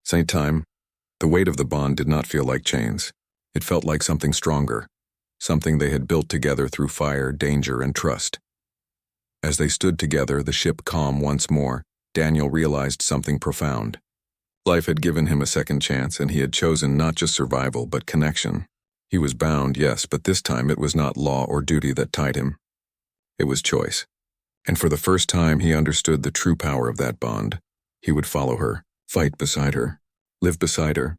Same time, the weight of the bond did not feel like chains. It felt like something stronger, something they had built together through fire, danger, and trust. As they stood together, the ship calm once more, Daniel realized something profound. Life had given him a second chance, and he had chosen not just survival, but connection. He was bound, yes, but this time it was not law or duty that tied him. It was choice. And for the first time, he understood the true power of that bond. He would follow her, fight beside her, live beside her,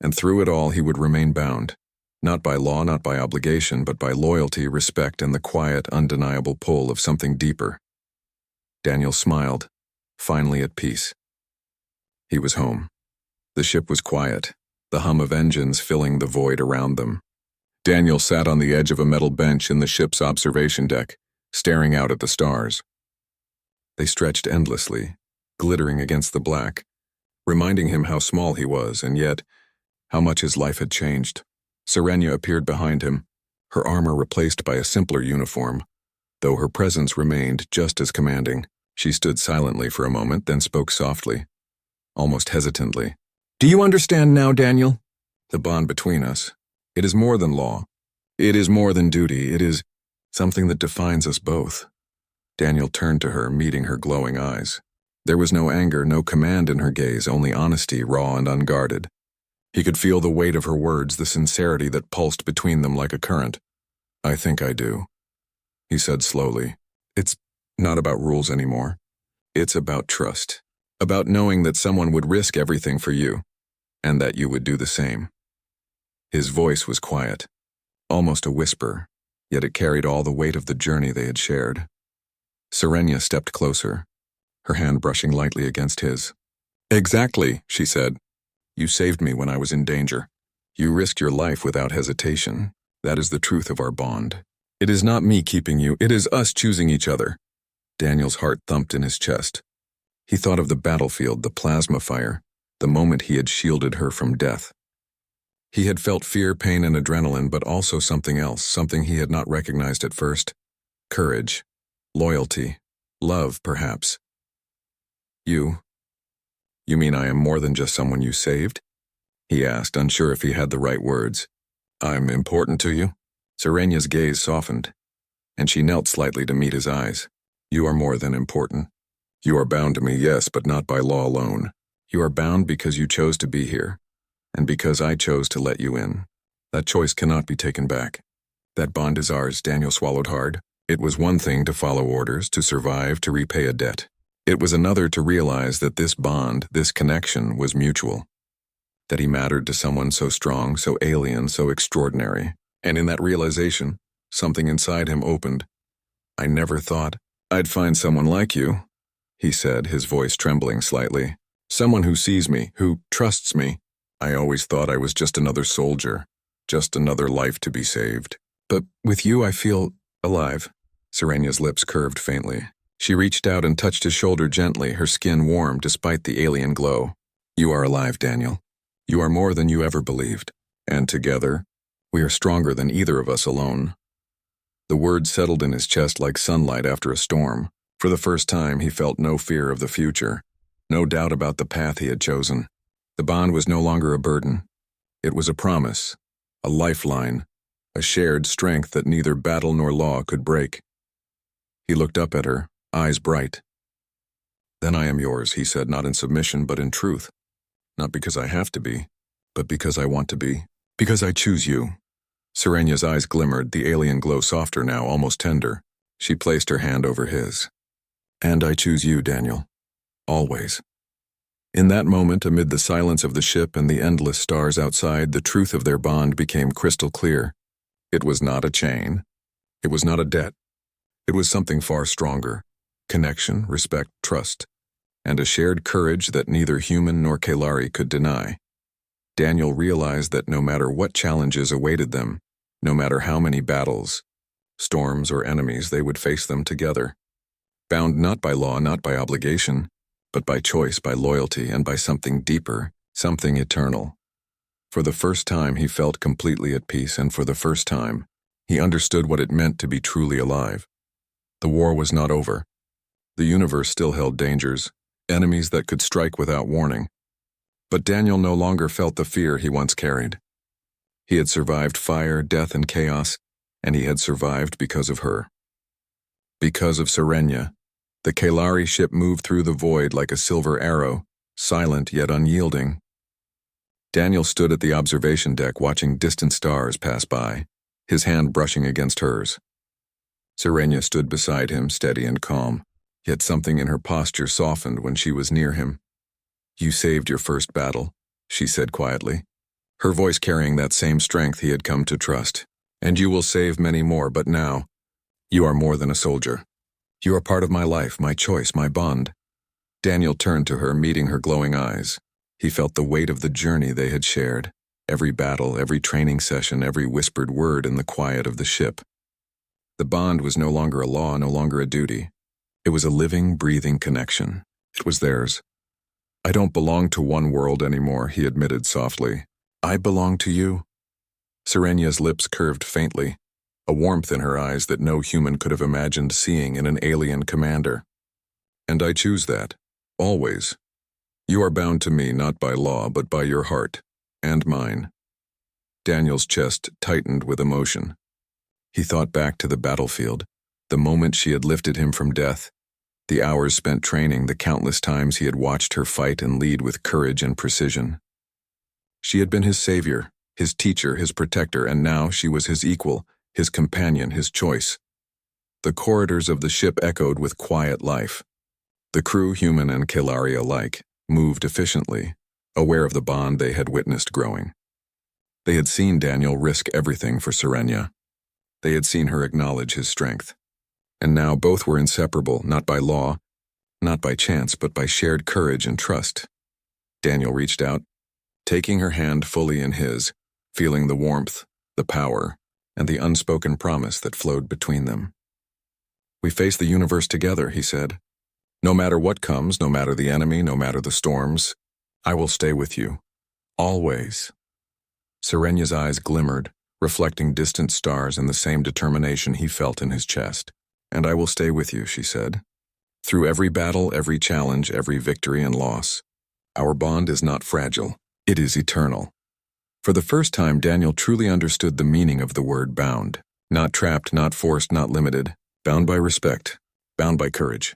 and through it all he would remain bound, not by law, not by obligation, but by loyalty, respect, and the quiet, undeniable pull of something deeper. Daniel smiled, finally at peace. He was home. The ship was quiet, the hum of engines filling the void around them. Daniel sat on the edge of a metal bench in the ship's observation deck, staring out at the stars. They stretched endlessly, glittering against the black, reminding him how small he was, and yet how much his life had changed. Serenia appeared behind him, her armor replaced by a simpler uniform. Though her presence remained just as commanding, she stood silently for a moment, then spoke softly, almost hesitantly. "Do you understand now, Daniel? The bond between us. It is more than law. It is more than duty. It is something that defines us both." Daniel turned to her, meeting her glowing eyes. There was no anger, no command in her gaze, only honesty, raw and unguarded. He could feel the weight of her words, the sincerity that pulsed between them like a current. "I think I do," he said slowly. "It's not about rules anymore. It's about trust. About knowing that someone would risk everything for you, and that you would do the same." His voice was quiet, almost a whisper, yet it carried all the weight of the journey they had shared. Serenia stepped closer, her hand brushing lightly against his. "Exactly," she said. "You saved me when I was in danger. You risked your life without hesitation. That is the truth of our bond. It is not me keeping you, it is us choosing each other." Daniel's heart thumped in his chest. He thought of the battlefield, the plasma fire, the moment he had shielded her from death. He had felt fear, pain, and adrenaline, but also something else, something he had not recognized at first. Courage, loyalty, love, perhaps. You mean I am more than just someone you saved?" he asked, unsure if he had the right words. "I'm important to you?" Serenia's gaze softened, and she knelt slightly to meet his eyes. "You are more than important. You are bound to me, yes, but not by law alone. You are bound because you chose to be here, and because I chose to let you in. That choice cannot be taken back. That bond is ours." Daniel swallowed hard. It was one thing to follow orders, to survive, to repay a debt. It was another to realize that this bond, this connection, was mutual. That he mattered to someone so strong, so alien, so extraordinary. And in that realization, something inside him opened. "I never thought I'd find someone like you," he said, his voice trembling slightly. "Someone who sees me, who trusts me. I always thought I was just another soldier, just another life to be saved. But with you I feel alive." Serenia's lips curved faintly. She reached out and touched his shoulder gently, her skin warm despite the alien glow. "You are alive, Daniel. You are more than you ever believed. And together, we are stronger than either of us alone." The words settled in his chest like sunlight after a storm. For the first time, he felt no fear of the future, no doubt about the path he had chosen. The bond was no longer a burden. It was a promise, a lifeline, a shared strength that neither battle nor law could break. He looked up at her, eyes bright. "Then I am yours," he said, not in submission but in truth. "Not because I have to be, but because I want to be. Because I choose you." Serenia's eyes glimmered, the alien glow softer now, almost tender. She placed her hand over his. "And I choose you, Daniel. Always." In that moment, amid the silence of the ship and the endless stars outside, the truth of their bond became crystal clear. It was not a chain. It was not a debt. It was something far stronger. Connection, respect, trust, and a shared courage that neither human nor Kalari could deny. Daniel realized that no matter what challenges awaited them, no matter how many battles, storms, or enemies, they would face them together. Bound not by law, not by obligation, but by choice, by loyalty, and by something deeper, something eternal. For the first time, he felt completely at peace, and for the first time, he understood what it meant to be truly alive. The war was not over. The universe still held dangers, enemies that could strike without warning. But Daniel no longer felt the fear he once carried. He had survived fire, death, and chaos, and he had survived because of her. Because of Serenia, the Kalari ship moved through the void like a silver arrow, silent yet unyielding. Daniel stood at the observation deck watching distant stars pass by, his hand brushing against hers. Serenia stood beside him, steady and calm, yet something in her posture softened when she was near him. "You saved your first battle," she said quietly, her voice carrying that same strength he had come to trust. "And you will save many more, but now, you are more than a soldier. You are part of my life, my choice, my bond." Daniel turned to her, meeting her glowing eyes. He felt the weight of the journey they had shared, every battle, every training session, every whispered word in the quiet of the ship. The bond was no longer a law, no longer a duty. It was a living, breathing connection. It was theirs. "I don't belong to one world anymore," he admitted softly. "I belong to you." Serenia's lips curved faintly, a warmth in her eyes that no human could have imagined seeing in an alien commander. "And I choose that, always. You are bound to me not by law but by your heart, and mine." Daniel's chest tightened with emotion. He thought back to the battlefield, the moment she had lifted him from death, the hours spent training, the countless times he had watched her fight and lead with courage and precision. She had been his savior, his teacher, his protector, and now she was his equal, his companion, his choice. The corridors of the ship echoed with quiet life. The crew, human and Kalari alike, moved efficiently, aware of the bond they had witnessed growing. They had seen Daniel risk everything for Serenia. They had seen her acknowledge his strength. And now both were inseparable, not by law, not by chance, but by shared courage and trust. Daniel reached out, taking her hand fully in his, feeling the warmth, the power, and the unspoken promise that flowed between them. "We face the universe together," he said. "No matter what comes, no matter the enemy, no matter the storms, I will stay with you. Always." Serenia's eyes glimmered, reflecting distant stars and the same determination he felt in his chest. "And I will stay with you," she said. "Through every battle, every challenge, every victory and loss. Our bond is not fragile. It is eternal." For the first time, Daniel truly understood the meaning of the word bound. Not trapped, not forced, not limited. Bound by respect. Bound by courage.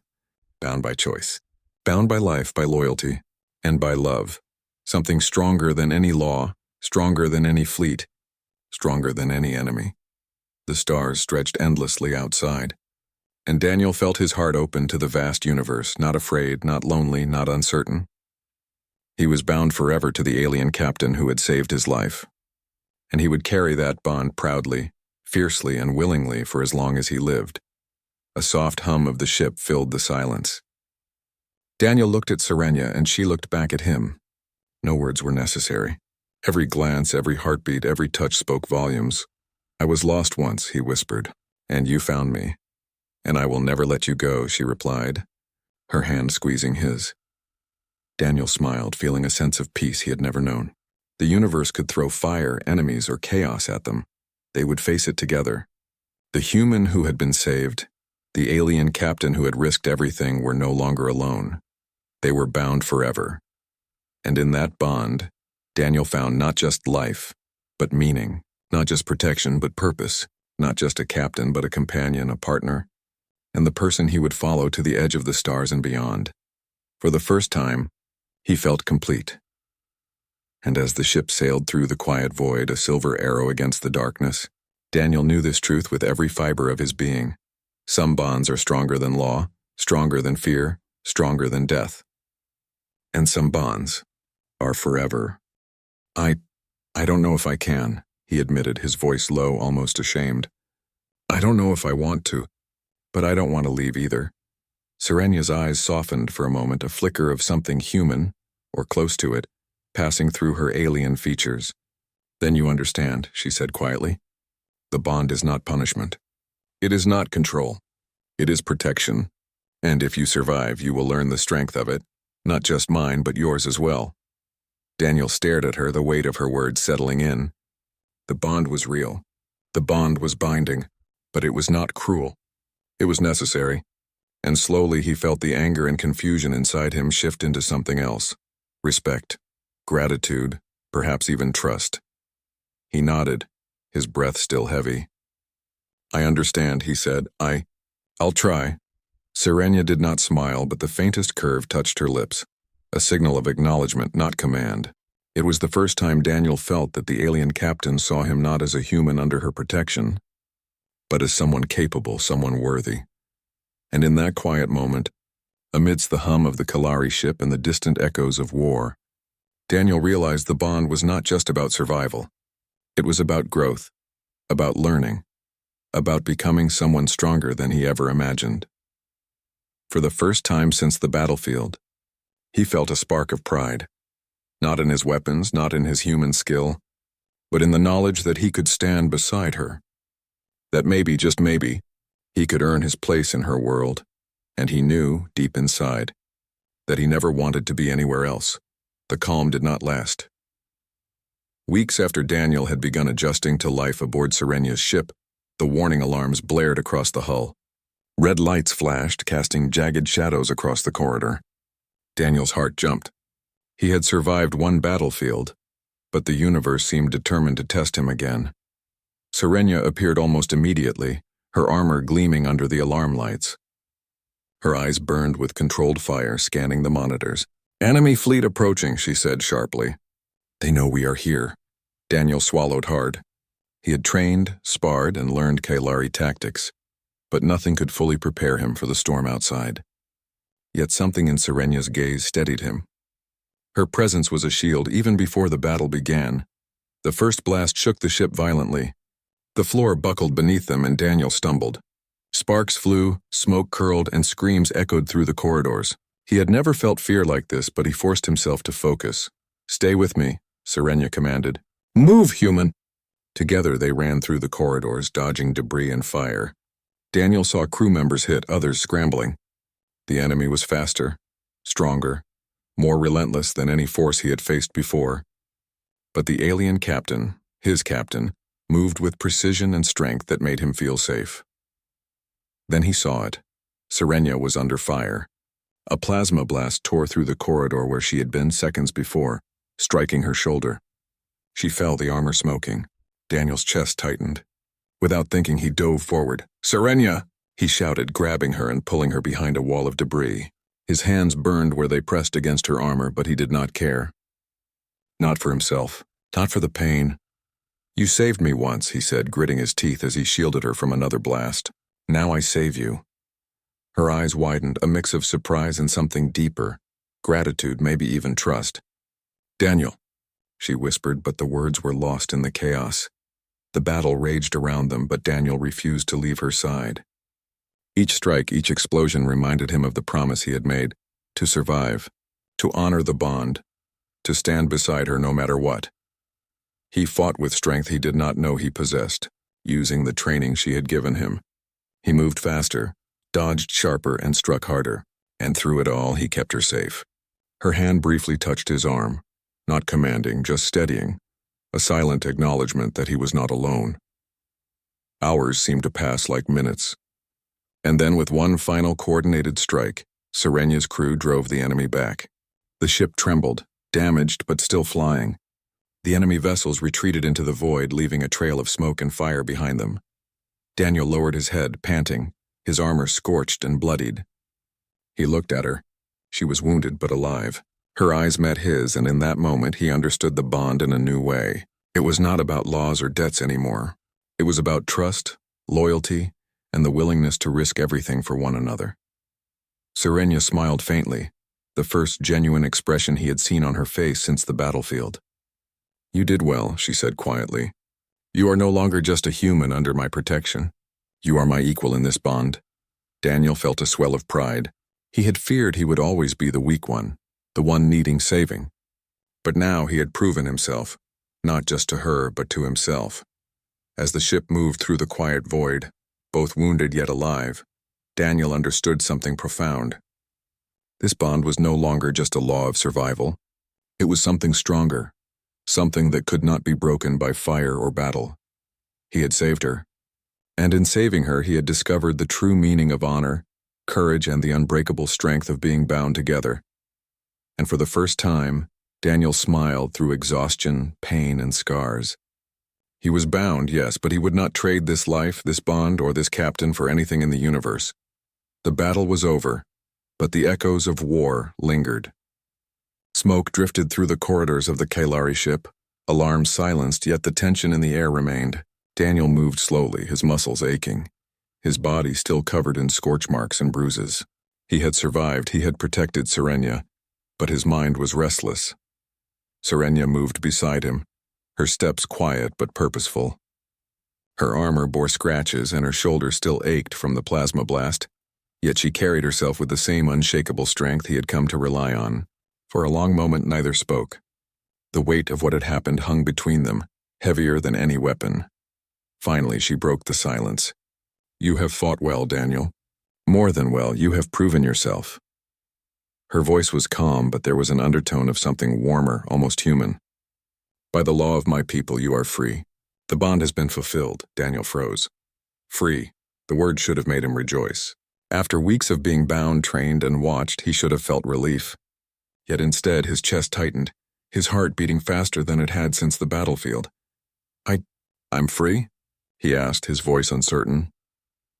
Bound by choice. Bound by life, by loyalty, and by love. Something stronger than any law, stronger than any fleet, stronger than any enemy. The stars stretched endlessly outside, and Daniel felt his heart open to the vast universe, not afraid, not lonely, not uncertain. He was bound forever to the alien captain who had saved his life, and he would carry that bond proudly, fiercely, and willingly for as long as he lived. A soft hum of the ship filled the silence. Daniel looked at Serenia, and she looked back at him. No words were necessary. Every glance, every heartbeat, every touch spoke volumes. "I was lost once," he whispered, "and you found me. And I will never let you go," she replied, her hand squeezing his. Daniel smiled, feeling a sense of peace he had never known. The universe could throw fire, enemies, or chaos at them. They would face it together. The human who had been saved, the alien captain who had risked everything, were no longer alone. They were bound forever. And in that bond, Daniel found not just life, but meaning, not just protection, but purpose, not just a captain, but a companion, a partner, and the person he would follow to the edge of the stars and beyond. For the first time, he felt complete. And as the ship sailed through the quiet void, a silver arrow against the darkness, Daniel knew this truth with every fiber of his being. Some bonds are stronger than law, stronger than fear, stronger than death. And some bonds are forever. I don't know if I can," he admitted, his voice low, almost ashamed. "I don't know if I want to, but I don't want to leave either." Serenia's eyes softened for a moment, a flicker of something human, or close to it, passing through her alien features. "Then you understand," she said quietly. "The bond is not punishment. It is not control. It is protection. And if you survive, you will learn the strength of it, not just mine, but yours as well." Daniel stared at her, the weight of her words settling in. The bond was real. The bond was binding, but it was not cruel. It was necessary. And slowly he felt the anger and confusion inside him shift into something else. Respect. gratitude, perhaps even trust. He nodded, his breath still heavy. "I understand," he said. I'll try." Serenia did not smile, but the faintest curve touched her lips, a signal of acknowledgement, not command. It was the first time Daniel felt that the alien captain saw him not as a human under her protection, but as someone capable, someone worthy. And in that quiet moment, amidst the hum of the Kalari ship and the distant echoes of war, Daniel realized the bond was not just about survival. It was about growth, about learning, about becoming someone stronger than he ever imagined. For the first time since the battlefield, he felt a spark of pride, not in his weapons, not in his human skill, but in the knowledge that he could stand beside her, that maybe, just maybe, he could earn his place in her world, and he knew, deep inside, that he never wanted to be anywhere else. The calm did not last. Weeks after Daniel had begun adjusting to life aboard Serenia's ship, the warning alarms blared across the hull. Red lights flashed, casting jagged shadows across the corridor. Daniel's heart jumped. He had survived one battlefield, but the universe seemed determined to test him again. Serenia appeared almost immediately, her armor gleaming under the alarm lights. Her eyes burned with controlled fire, scanning the monitors. "Enemy fleet approaching," she said sharply. "They know we are here." Daniel swallowed hard. He had trained, sparred, and learned Kalari tactics, but nothing could fully prepare him for the storm outside. Yet something in Serenia's gaze steadied him. Her presence was a shield even before the battle began. The first blast shook the ship violently. The floor buckled beneath them and Daniel stumbled. Sparks flew, smoke curled, and screams echoed through the corridors. He had never felt fear like this, but he forced himself to focus. "Stay with me," Serenia commanded. "Move, human!" Together they ran through the corridors, dodging debris and fire. Daniel saw crew members hit, others scrambling. The enemy was faster, stronger, more relentless than any force he had faced before. But the alien captain, his captain, moved with precision and strength that made him feel safe. Then he saw it. Serenia was under fire. A plasma blast tore through the corridor where she had been seconds before, striking her shoulder. She fell, the armor smoking. Daniel's chest tightened. Without thinking, he dove forward. "Serenia!" he shouted, grabbing her and pulling her behind a wall of debris. His hands burned where they pressed against her armor, but he did not care. Not for himself, not for the pain. "You saved me once," he said, gritting his teeth as he shielded her from another blast. "Now I save you." Her eyes widened, a mix of surprise and something deeper, gratitude, maybe even trust. "Daniel," she whispered, but the words were lost in the chaos. The battle raged around them, but Daniel refused to leave her side. Each strike, each explosion reminded him of the promise he had made, to survive, to honor the bond, to stand beside her no matter what. He fought with strength he did not know he possessed, using the training she had given him. He moved faster, dodged sharper, and struck harder, and through it all he kept her safe. Her hand briefly touched his arm, not commanding, just steadying, a silent acknowledgement that he was not alone. Hours seemed to pass like minutes. And then with one final coordinated strike, Serenia's crew drove the enemy back. The ship trembled, damaged but still flying. The enemy vessels retreated into the void, leaving a trail of smoke and fire behind them. Daniel lowered his head, panting, his armor scorched and bloodied. He looked at her. She was wounded but alive. Her eyes met his, and in that moment he understood the bond in a new way. It was not about laws or debts anymore. It was about trust, loyalty, and the willingness to risk everything for one another. Serenia smiled faintly, the first genuine expression he had seen on her face since the battlefield. "You did well," she said quietly. "You are no longer just a human under my protection. You are my equal in this bond." Daniel felt a swell of pride. He had feared he would always be the weak one, the one needing saving. But now he had proven himself, not just to her, but to himself. As the ship moved through the quiet void, both wounded yet alive, Daniel understood something profound. This bond was no longer just a law of survival. It was something stronger, something that could not be broken by fire or battle. He had saved her, and in saving her he had discovered the true meaning of honor, courage, and the unbreakable strength of being bound together. And for the first time, Daniel smiled through exhaustion, pain, and scars. He was bound, yes, but he would not trade this life, this bond, or this captain for anything in the universe. The battle was over, but the echoes of war lingered. Smoke drifted through the corridors of the Galactic ship. Alarms silenced, yet the tension in the air remained. Daniel moved slowly, his muscles aching, his body still covered in scorch marks and bruises. He had survived, he had protected Serenia, but his mind was restless. Serenia moved beside him, her steps quiet but purposeful. Her armor bore scratches and her shoulder still ached from the plasma blast, yet she carried herself with the same unshakable strength he had come to rely on. For a long moment neither spoke. The weight of what had happened hung between them, heavier than any weapon. Finally she broke the silence. "You have fought well, Daniel. More than well, you have proven yourself." Her voice was calm, but there was an undertone of something warmer, almost human. "By the law of my people, you are free. The bond has been fulfilled." Daniel froze. Free. The word should have made him rejoice. After weeks of being bound, trained, and watched, he should have felt relief. Yet instead, his chest tightened, his heart beating faster than it had since the battlefield. I'm free?" he asked, his voice uncertain.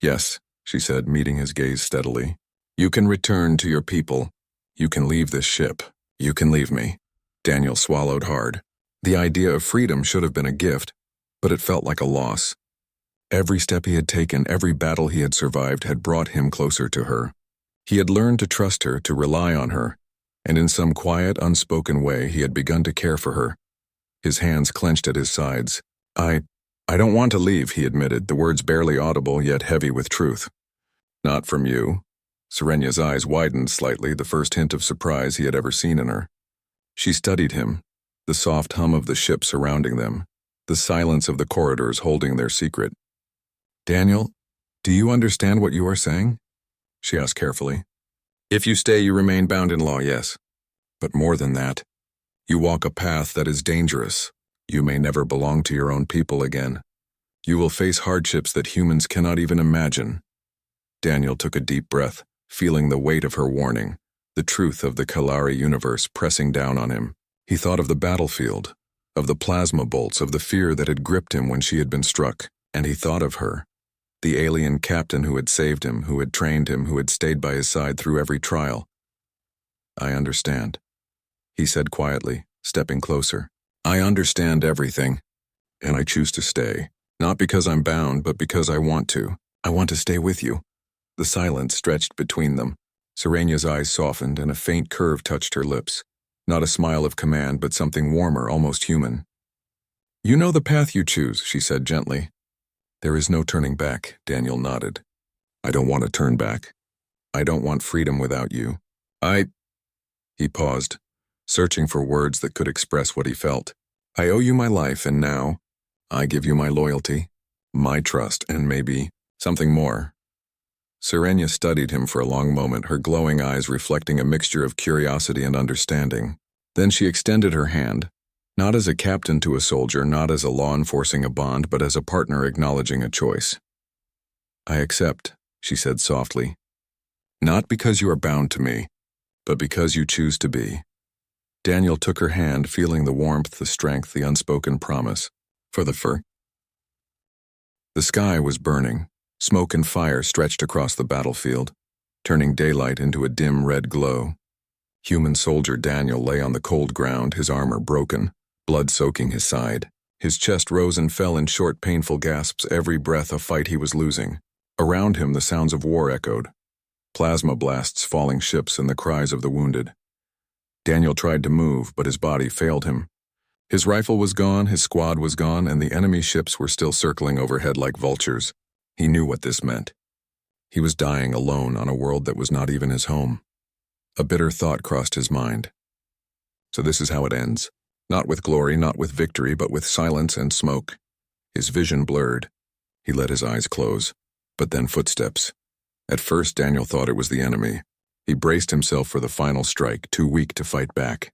"Yes," she said, meeting his gaze steadily. "You can return to your people. You can leave this ship. You can leave me." Daniel swallowed hard. The idea of freedom should have been a gift, but it felt like a loss. Every step he had taken, every battle he had survived had brought him closer to her. He had learned to trust her, to rely on her, and in some quiet, unspoken way he had begun to care for her. His hands clenched at his sides. I don't want to leave," he admitted, the words barely audible yet heavy with truth. "Not from you." Serenia's eyes widened slightly, the first hint of surprise he had ever seen in her. She studied him, the soft hum of the ship surrounding them, the silence of the corridors holding their secret. "Daniel, do you understand what you are saying?" she asked carefully. "If you stay, you remain bound in law, yes. But more than that, you walk a path that is dangerous. You may never belong to your own people again. You will face hardships that humans cannot even imagine." Daniel took a deep breath, feeling the weight of her warning, the truth of the Galactic universe pressing down on him. He thought of the battlefield, of the plasma bolts, of the fear that had gripped him when she had been struck, and he thought of her, the alien captain who had saved him, who had trained him, who had stayed by his side through every trial. "I understand," he said quietly, stepping closer. "I understand everything, and I choose to stay, not because I'm bound, but because I want to. I want to stay with you." The silence stretched between them. Serenia's eyes softened and a faint curve touched her lips. Not a smile of command, but something warmer, almost human. "You know the path you choose," she said gently. "There is no turning back," Daniel nodded. "I don't want to turn back. I don't want freedom without you. He paused, searching for words that could express what he felt. "I owe you my life, and now, I give you my loyalty, my trust, and maybe something more." Serenia studied him for a long moment, her glowing eyes reflecting a mixture of curiosity and understanding. Then she extended her hand, not as a captain to a soldier, not as a law enforcing a bond, but as a partner acknowledging a choice. "I accept," she said softly. "Not because you are bound to me, but because you choose to be." Daniel took her hand, feeling the warmth, the strength, the unspoken promise. The sky was burning. Smoke and fire stretched across the battlefield, turning daylight into a dim red glow. Human soldier Daniel lay on the cold ground, his armor broken, blood soaking his side. His chest rose and fell in short, painful gasps, every breath a fight he was losing. Around him the sounds of war echoed. Plasma blasts, falling ships, and the cries of the wounded. Daniel tried to move, but his body failed him. His rifle was gone, his squad was gone, and the enemy ships were still circling overhead like vultures. He knew what this meant. He was dying alone on a world that was not even his home. A bitter thought crossed his mind. So this is how it ends. Not with glory, not with victory, but with silence and smoke. His vision blurred. He let his eyes close. But then footsteps. At first, Daniel thought it was the enemy. He braced himself for the final strike, too weak to fight back.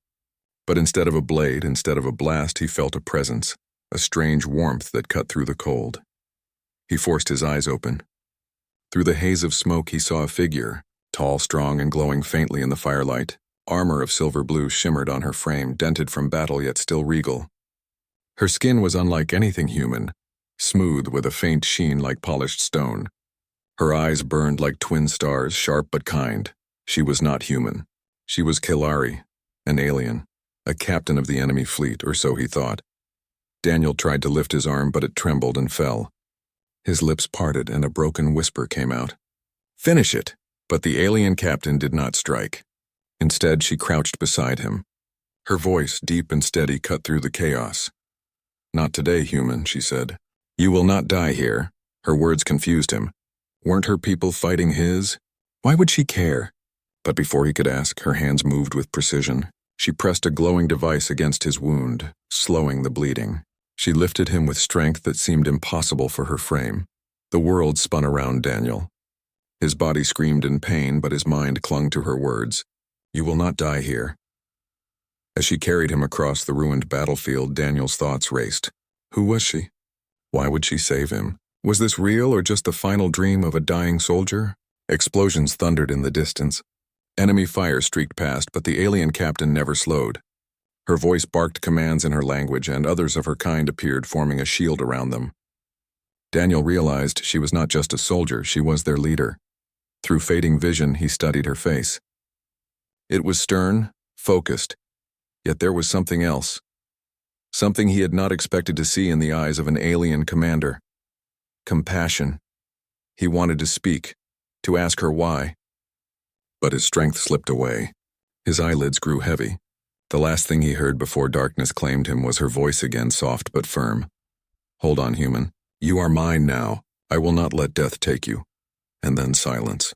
But instead of a blade, instead of a blast, he felt a presence, a strange warmth that cut through the cold. He forced his eyes open. Through the haze of smoke, he saw a figure, tall, strong, and glowing faintly in the firelight. Armor of silver blue shimmered on her frame, dented from battle yet still regal. Her skin was unlike anything human, smooth with a faint sheen like polished stone. Her eyes burned like twin stars, sharp but kind. She was not human. She was Kelari, an alien, a captain of the enemy fleet, or so he thought. Daniel tried to lift his arm, but it trembled and fell. His lips parted and a broken whisper came out. "Finish it!" But the alien captain did not strike. Instead, she crouched beside him. Her voice, deep and steady, cut through the chaos. "Not today, human," she said. "You will not die here." Her words confused him. Weren't her people fighting his? Why would she care? But before he could ask, her hands moved with precision. She pressed a glowing device against his wound, slowing the bleeding. She lifted him with strength that seemed impossible for her frame. The world spun around Daniel. His body screamed in pain, but his mind clung to her words. "You will not die here." As she carried him across the ruined battlefield, Daniel's thoughts raced. Who was she? Why would she save him? Was this real or just the final dream of a dying soldier? Explosions thundered in the distance. Enemy fire streaked past, but the alien captain never slowed. Her voice barked commands in her language, and others of her kind appeared, forming a shield around them. Daniel realized she was not just a soldier, she was their leader. Through fading vision, he studied her face. It was stern, focused, yet there was something else. Something he had not expected to see in the eyes of an alien commander. Compassion. He wanted to speak, to ask her why. But his strength slipped away. His eyelids grew heavy. The last thing he heard before darkness claimed him was her voice again, soft but firm. "Hold on, human. You are mine now. I will not let death take you." And then silence.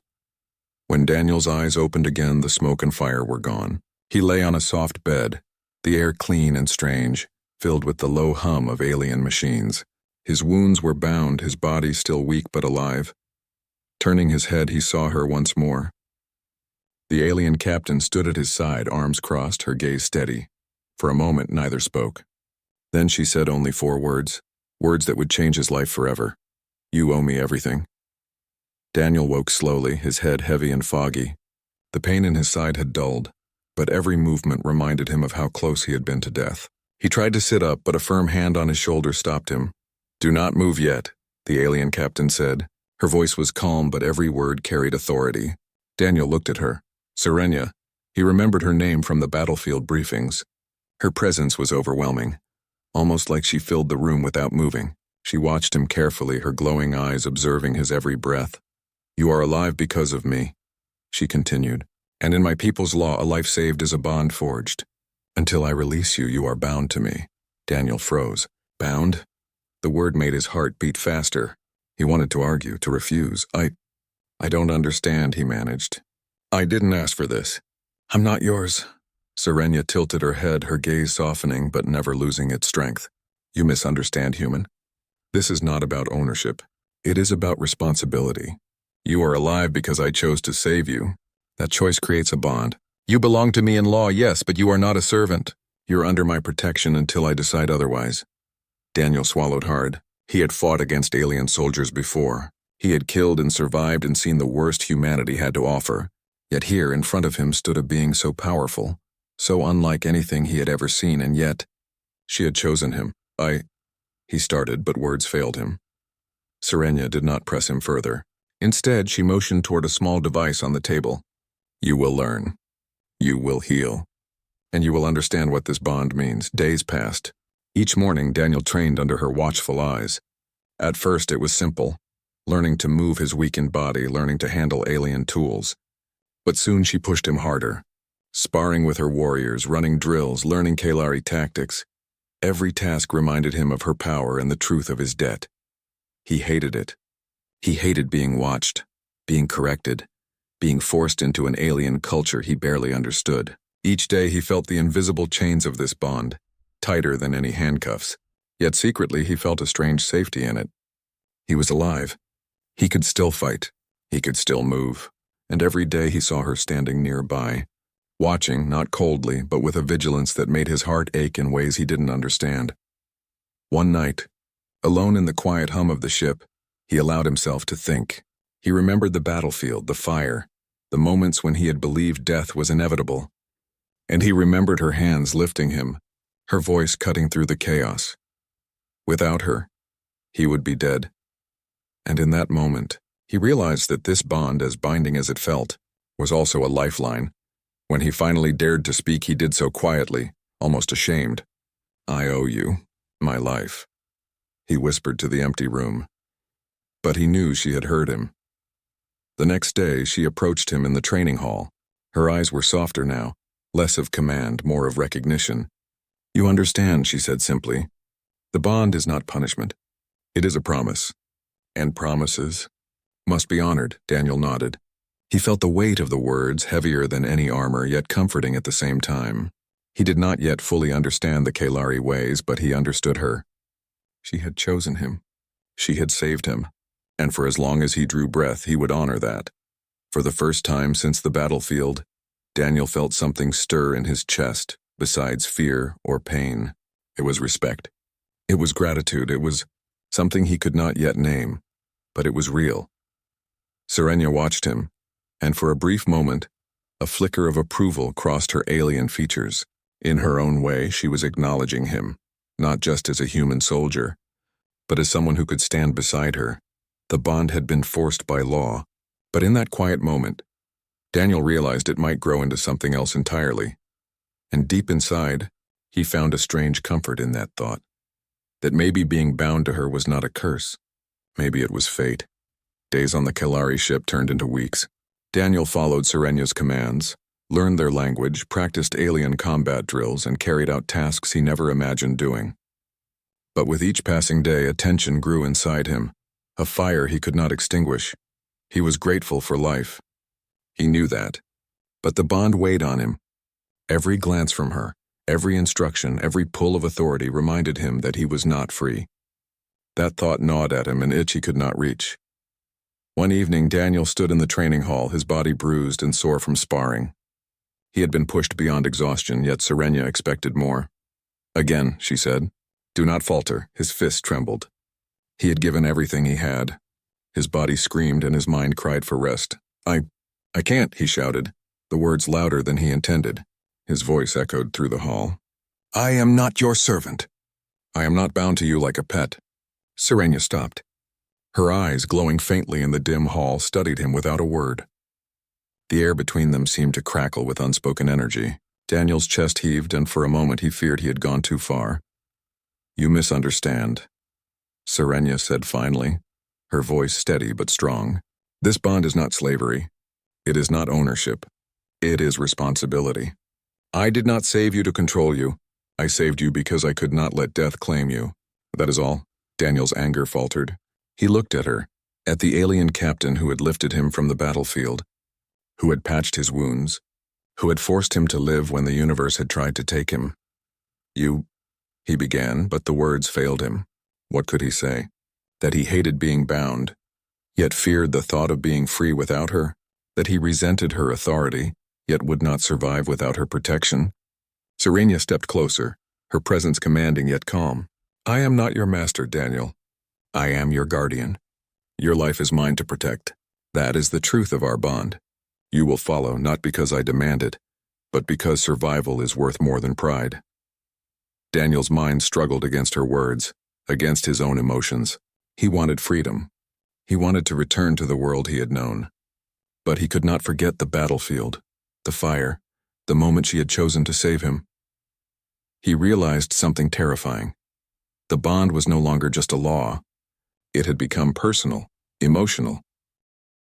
When Daniel's eyes opened again, the smoke and fire were gone. He lay on a soft bed, the air clean and strange, filled with the low hum of alien machines. His wounds were bound, his body still weak but alive. Turning his head, he saw her once more. The alien captain stood at his side, arms crossed, her gaze steady. For a moment, neither spoke. Then she said only 4 words, words that would change his life forever. "You owe me everything." Daniel woke slowly, his head heavy and foggy. The pain in his side had dulled, but every movement reminded him of how close he had been to death. He tried to sit up, but a firm hand on his shoulder stopped him. "Do not move yet," the alien captain said. Her voice was calm, but every word carried authority. Daniel looked at her. Serenia. He remembered her name from the battlefield briefings. Her presence was overwhelming, almost like she filled the room without moving. She watched him carefully, her glowing eyes observing his every breath. "You are alive because of me," she continued. "And in my people's law, a life saved is a bond forged. Until I release you, you are bound to me." Daniel froze. Bound? The word made his heart beat faster. He wanted to argue, to refuse. I don't understand," he managed. "I didn't ask for this. I'm not yours." Serenia tilted her head, her gaze softening but never losing its strength. "You misunderstand, human. This is not about ownership. It is about responsibility. You are alive because I chose to save you. That choice creates a bond. You belong to me in law, yes, but you are not a servant. You're under my protection until I decide otherwise." Daniel swallowed hard. He had fought against alien soldiers before. He had killed and survived and seen the worst humanity had to offer. Yet here in front of him stood a being so powerful, so unlike anything he had ever seen, and yet she had chosen him. He started, but words failed him. Serenia did not press him further. Instead, she motioned toward a small device on the table. "You will learn. You will heal. And you will understand what this bond means." Days passed. Each morning, Daniel trained under her watchful eyes. At first, it was simple, learning to move his weakened body, learning to handle alien tools. But soon she pushed him harder, sparring with her warriors, running drills, learning Kelari tactics. Every task reminded him of her power and the truth of his debt. He hated it. He hated being watched, being corrected, being forced into an alien culture he barely understood. Each day he felt the invisible chains of this bond, tighter than any handcuffs. Yet secretly he felt a strange safety in it. He was alive. He could still fight. He could still move. And every day he saw her standing nearby, watching, not coldly, but with a vigilance that made his heart ache in ways he didn't understand. One night, alone in the quiet hum of the ship, he allowed himself to think. He remembered the battlefield, the fire, the moments when he had believed death was inevitable. And he remembered her hands lifting him, her voice cutting through the chaos. Without her, he would be dead. And in that moment, he realized that this bond, as binding as it felt, was also a lifeline. When he finally dared to speak, he did so quietly, almost ashamed. "I owe you my life," he whispered to the empty room. But he knew she had heard him. The next day, she approached him in the training hall. Her eyes were softer now, less of command, more of recognition. "You understand," she said simply. "The bond is not punishment. It is a promise. And promises must be honored." Daniel nodded. He felt the weight of the words, heavier than any armor, yet comforting at the same time. He did not yet fully understand the Kalari ways, but he understood her. She had chosen him. She had saved him. And for as long as he drew breath, he would honor that. For the first time since the battlefield, Daniel felt something stir in his chest, besides fear or pain. It was respect. It was gratitude. It was something he could not yet name, but it was real. Serenia watched him, and for a brief moment, a flicker of approval crossed her alien features. In her own way, she was acknowledging him, not just as a human soldier, but as someone who could stand beside her. The bond had been forced by law, but in that quiet moment, Daniel realized it might grow into something else entirely. And deep inside, he found a strange comfort in that thought. That maybe being bound to her was not a curse. Maybe it was fate. Days on the Kalari ship turned into weeks. Daniel followed Serenia's commands, learned their language, practiced alien combat drills, and carried out tasks he never imagined doing. But with each passing day, a tension grew inside him, a fire he could not extinguish. He was grateful for life. He knew that. But the bond weighed on him. Every glance from her, every instruction, every pull of authority reminded him that he was not free. That thought gnawed at him, an itch he could not reach. One evening, Daniel stood in the training hall, his body bruised and sore from sparring. He had been pushed beyond exhaustion, yet Serenia expected more. "Again," she said. "Do not falter." His fist trembled. He had given everything he had. His body screamed and his mind cried for rest. I can't," he shouted, the words louder than he intended. His voice echoed through the hall. "I am not your servant. I am not bound to you like a pet." Serenia stopped. Her eyes, glowing faintly in the dim hall, studied him without a word. The air between them seemed to crackle with unspoken energy. Daniel's chest heaved, and for a moment he feared he had gone too far. "You misunderstand," Serenia said finally, her voice steady but strong. "This bond is not slavery. It is not ownership. It is responsibility. I did not save you to control you. I saved you because I could not let death claim you. That is all." Daniel's anger faltered. He looked at her, at the alien captain who had lifted him from the battlefield, who had patched his wounds, who had forced him to live when the universe had tried to take him. "You," he began, but the words failed him. What could he say? That he hated being bound, yet feared the thought of being free without her? That he resented her authority, yet would not survive without her protection? Serenia stepped closer, her presence commanding yet calm. "I am not your master, Daniel. I am your guardian. Your life is mine to protect. That is the truth of our bond. You will follow, not because I demand it, but because survival is worth more than pride." Daniel's mind struggled against her words, against his own emotions. He wanted freedom. He wanted to return to the world he had known. But he could not forget the battlefield, the fire, the moment she had chosen to save him. He realized something terrifying. The bond was no longer just a law. It had become personal, emotional.